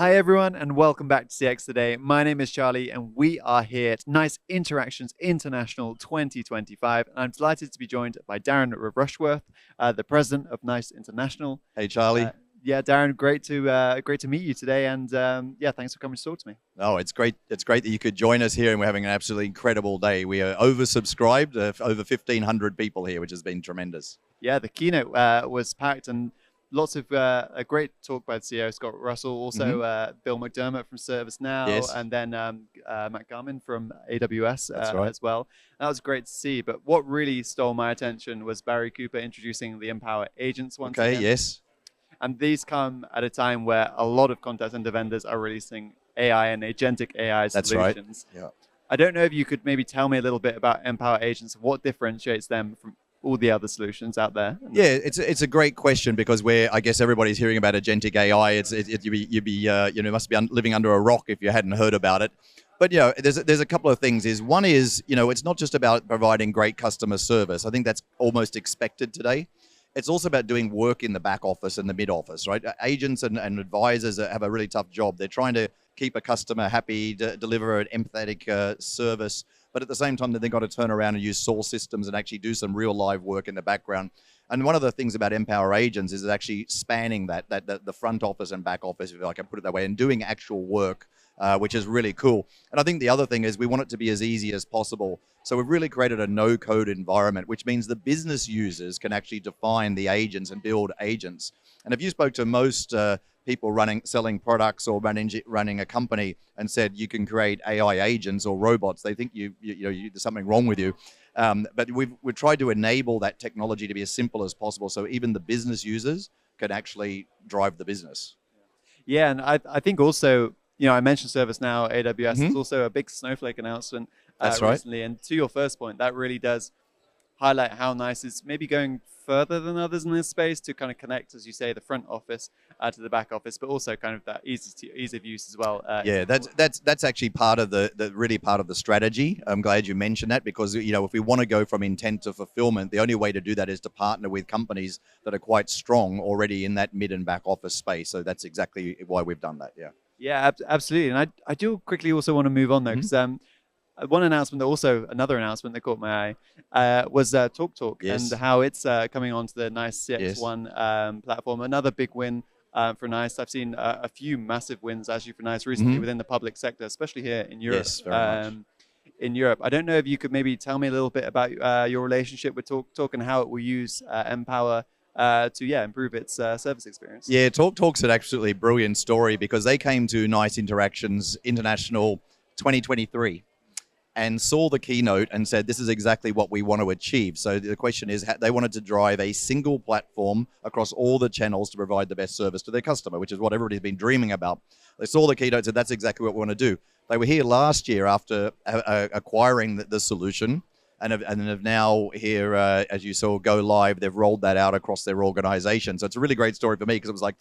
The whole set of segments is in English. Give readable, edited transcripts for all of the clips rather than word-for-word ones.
Hi everyone and welcome back to CX Today. My name is Charlie and we are here at NiCE Interactions International 2025. And I'm delighted to be joined by Darren Rushworth, the president of NiCE International. Hey Charlie. Yeah, Darren, great to meet you today, and yeah, thanks for coming to talk to me. Oh, it's great. It's great that you could join us here, and we're having an absolutely incredible day. We are oversubscribed, over 1,500 people here, which has been tremendous. Yeah, the keynote was packed, and lots of a great talk by the CEO Scott Russell, also Bill McDermott from ServiceNow, Yes. and then Matt Garman from AWS right. as well. That was great to see. But what really stole my attention was Barry Cooper introducing the Mpower Agents once again. Okay. Yes. And these come at a time where a lot of contact center vendors are releasing AI and agentic AI That's solutions. right. Yeah. I don't know if you could maybe tell me a little bit about Mpower Agents, what differentiates them from all the other solutions out there. Yeah, it's a great question because I guess everybody's hearing about agentic AI. You must be living under a rock if you hadn't heard about it. But there's a couple of things. One is it's not just about providing great customer service. I think that's almost expected today. It's also about doing work in the back office and the mid office, right? Agents and advisors have a really tough job. They're trying to keep a customer happy, deliver an empathetic service, but at the same time, they've got to turn around and use source systems and actually do some real live work in the background. And one of the things about Mpower Agents is actually spanning the front office and back office, if I can put it that way, and doing actual work, which is really cool. And I think the other thing is we want it to be as easy as possible. So we've really created a no-code environment, which means the business users can actually define the agents and build agents. And if you spoke to most people selling products or running a company and said you can create AI agents or robots, they think there's something wrong with you. But we've tried to enable that technology to be as simple as possible, so even the business users can actually drive the business. Yeah, and I think also, I mentioned ServiceNow, AWS. It's also a big Snowflake announcement recently. And to your first point, that really does highlight how NiCE is maybe going further than others in this space to kind of connect, as you say, the front office to the back office, but also kind of that ease of use as well. Yeah, that's actually part of the strategy. I'm glad you mentioned that because if we want to go from intent to fulfillment, the only way to do that is to partner with companies that are quite strong already in that mid and back office space. So that's exactly why we've done that. Yeah. Yeah, absolutely. And I do quickly also want to move on though, because another announcement that caught my eye was TalkTalk. Yes. And how it's coming onto the NiCE CXone platform. Another big win for NiCE. I've seen a few massive wins actually for NiCE recently within the public sector, especially here in Europe. Yes, very much. In Europe, I don't know if you could maybe tell me a little bit about your relationship with TalkTalk and how it will use Mpower to improve its service experience. Yeah, TalkTalk's an absolutely brilliant story because they came to NiCE Interactions International 2023 and saw the keynote and said, this is exactly what we want to achieve. So the question is, they wanted to drive a single platform across all the channels to provide the best service to their customer, which is what everybody's been dreaming about. They saw the keynote and said, that's exactly what we want to do. They were here last year after acquiring the solution and have now here, as you saw, go live. They've rolled that out across their organization. So it's a really great story for me because it was like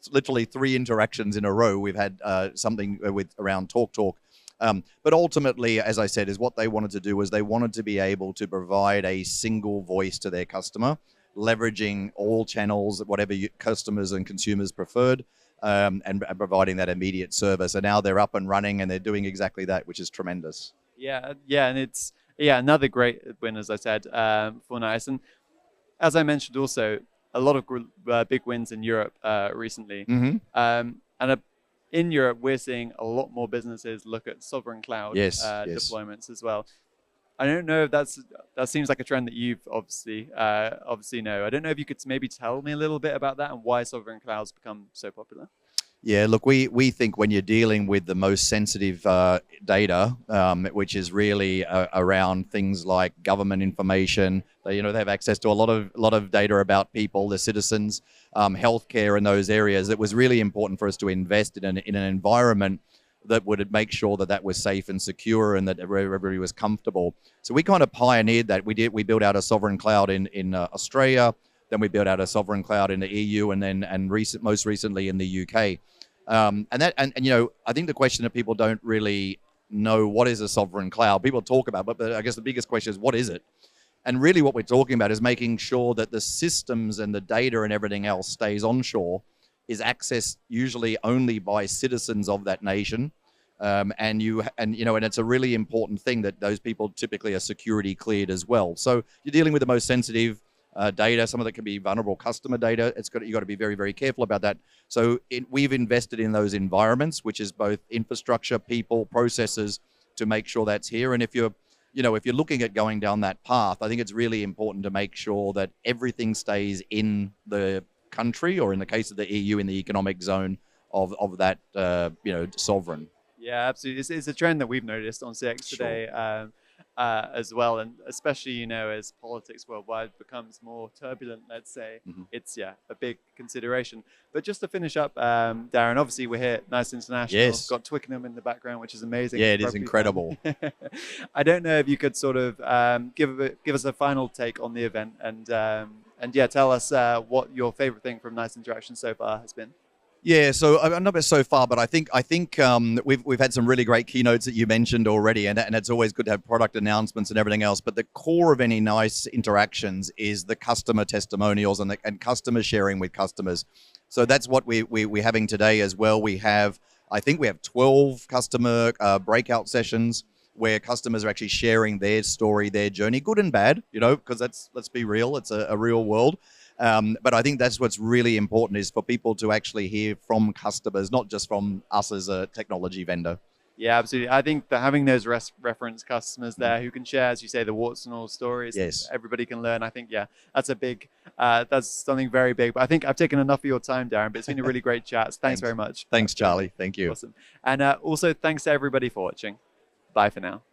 literally three interactions in a row. We've had something around TalkTalk. But ultimately, as I said, is what they wanted to do was they wanted to be able to provide a single voice to their customer, leveraging all channels, whatever customers and consumers preferred, and providing that immediate service. And now they're up and running and they're doing exactly that, which is tremendous. Yeah, and it's another great win, as I said, for NiCE. And as I mentioned also, a lot of big wins in Europe recently. In Europe, we're seeing a lot more businesses look at sovereign cloud deployments as well. I don't know if that seems like a trend that you've obviously know. I don't know if you could maybe tell me a little bit about that and why sovereign clouds become so popular. Yeah, look, we think when you're dealing with the most sensitive data, which is really around things like government information, they have access to a lot of data about people, the citizens, healthcare in those areas. It was really important for us to invest in an environment that would make sure that was safe and secure and that everybody was comfortable. So we kind of pioneered that. We built out a sovereign cloud in Australia. Then we built out a sovereign cloud in the EU, and most recently in the UK. I think the question that people don't really know, what is a sovereign cloud? People talk about it, but I guess the biggest question is, what is it? And really what we're talking about is making sure that the systems and the data and everything else stays onshore is accessed usually only by citizens of that nation. And it's a really important thing that those people typically are security cleared as well. So you're dealing with the most sensitive data. Some of it can be vulnerable customer data. You got to be very, very careful about that. So we've invested in those environments, which is both infrastructure, people, processes, to make sure that's here. And if you're looking at going down that path, I think it's really important to make sure that everything stays in the country, or in the case of the EU, in the economic zone of that sovereign. Yeah, absolutely. It's a trend that we've noticed on CX today as well, and especially as politics worldwide becomes more turbulent, let's say, it's a big consideration. But just to finish up, Darren, obviously we're here at NiCE International. Yes. Got Twickenham in the background, which is amazing. Yeah, it is incredible. I don't know if you could sort of give us a final take on the event, and tell us what your favorite thing from NiCE Interaction so far has been. Yeah, so I'm not so far, but I think we've had some really great keynotes that you mentioned already, and it's always good to have product announcements and everything else. But the core of any NiCE interactions is the customer testimonials and customer sharing with customers. So that's what we're having today as well. I think we have 12 customer breakout sessions where customers are actually sharing their story, their journey, good and bad, because let's be real, it's a real world. But I think that's what's really important, is for people to actually hear from customers, not just from us as a technology vendor. Yeah, absolutely. I think that having those reference customers there who can share, as you say, the warts and all stories, yes, everybody can learn. I think, that's something very big. But I think I've taken enough of your time, Darren, but it's been a really great chat. So thanks very much. Thanks, Charlie. Thank you. Awesome. And also thanks to everybody for watching. Bye for now.